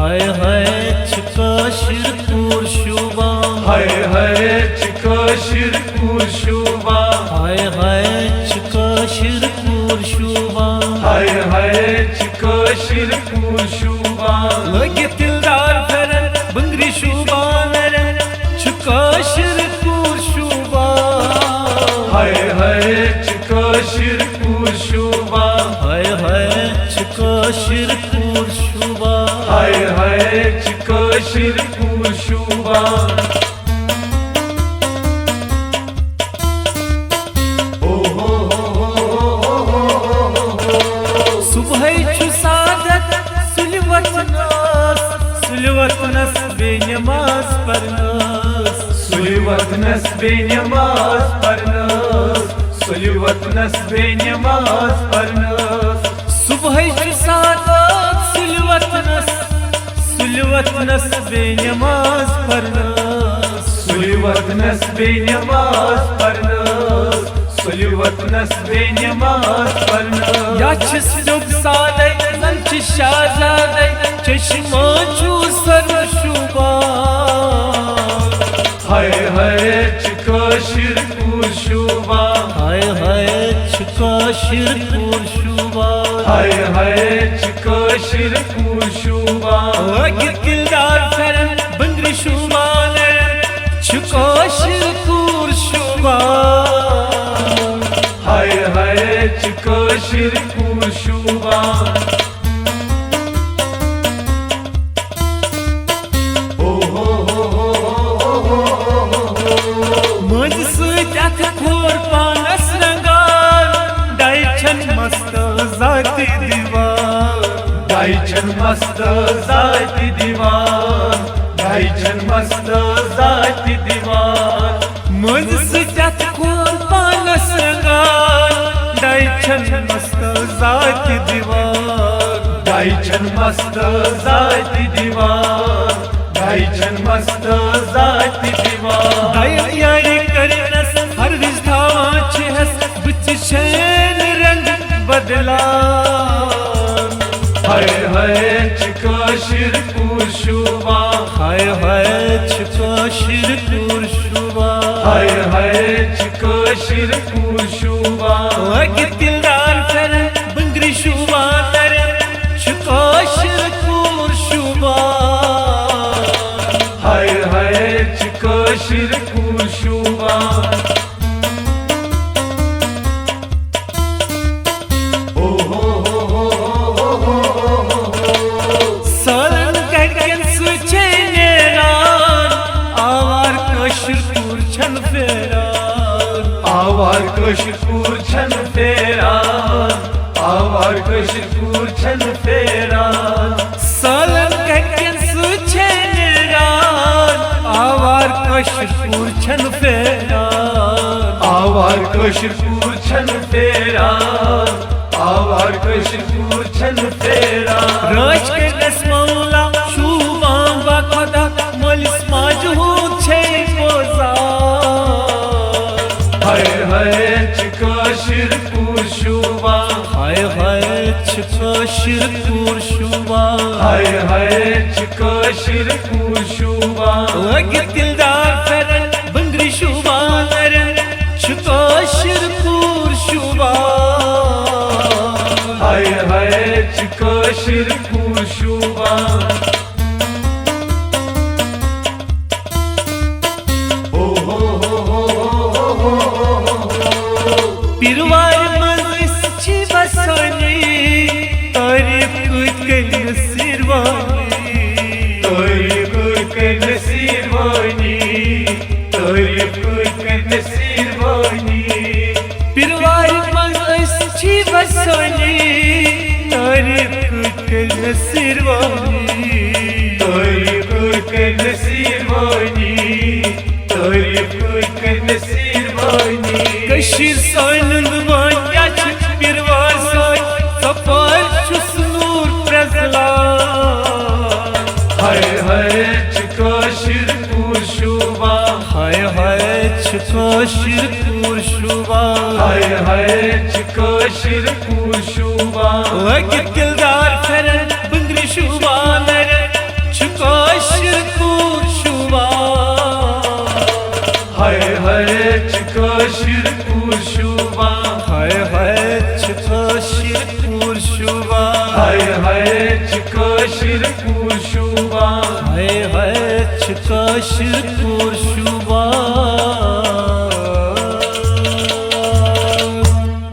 हाय हाय काशीर पूर शुबा हाय हाय काशीर पूर शुबा हाय हाय काशीर पूर शुबा हाय हाय काशीर पूर शुबा लगे दिलदार फेरन बंगरी शुबा नरन काशीर पूर शुबा हाय हाय काशीर पूर शुबा हाय हाय काशीर पूर शुबा हाय हाय काशीर पूर शुबा सुबह छु सादत सुलवतनस बेनमाज परनास सुलवतनस बेनमाज परनास सुलवतनस बेनमाज परनास सुबह छु सादत सुलवतनस बेनमाज परनास सुलवतनस बेनमाज परनास सुलवतनस बेनमाज परनास या छिस जुग सादे संच शाजादे चश्मा छु सर्व शुबा हाय हाय काशीर पूर शुबा हाय हाय काशीर पूर शुबा हाय हाय काशीर पूर शुबा लगे दिलदार फेरन बंगरी शुबा काशीर पूर शुबा हाय हाय काशीर पूर शुबा मज सत अथ खोर पानस रंगार डाइछन मस्त जाति दीवार डाइछन मस्त जाति दीवार डाइछन मस्त जाति दीवार मज सत अथ खोर पानस रंगार डाइछन मस्त जाति दीवार डाइछन मस्त जाति दीवार डाइछन मस्त जाति दीवार यारी करनस हर विस्तावा छहस बिच शैन रंग बदला हाय हाय काशीर पूर शुबा हाय हाय काशीर पूर शुबा हाय हाय काशीर पूर शुबा लगे दिलदार फेरन बंगरी शुबा नरन काशीर पूर शुबा हाय हाय काशीर पूर शुबा सालन गगन सुचे नेरान आवार काशीर पूर छन फेरान आवार काशीर पूर छन फेरान आवार काशीर पूर छन फेरान सालन गगन सुचे नेरान आवार काशीर पूर छन फेरान आवार काशीर पूर छन फेरान आवार काशीर पूर छन फेरान राज के मौला शुबा बखदा मलिस माजहू छे गोजार हाय हाय काशीर पूर शुबा हाय हाय काशीर पूर शुबा हाय हाय काशीर पूर शुबा लगे दिलदार फेरन बंगरी शुबा नरन काशीर पूर शुबा हाय हाय काशीर पूर शुबा पिरवार मजिस छी बसनी तारीफ कल सिरवानी तारीफ कल सिरवानी तारीफ कल सिरवानी पिरवार मजिस छी बसनी तारीफ कल सिरवानी तारीफ कल सिरवानी तारीफ कल सिरवानी कशीर सानंदवान या पिरवार साय सफार छुस नूर प्रजला हाय हाय काशीर पूर शुबा हाय हाय काशीर पूर शुबा हाय हाय काशीर पूर शुबा लगे दिलदार फेरन Bangri शुबा नरन Hay hay çıkaşır kuşuva Hay çıkaşır kurşuva Hay hay çıkaşır kuşuva Hay çıkaşır kurşuva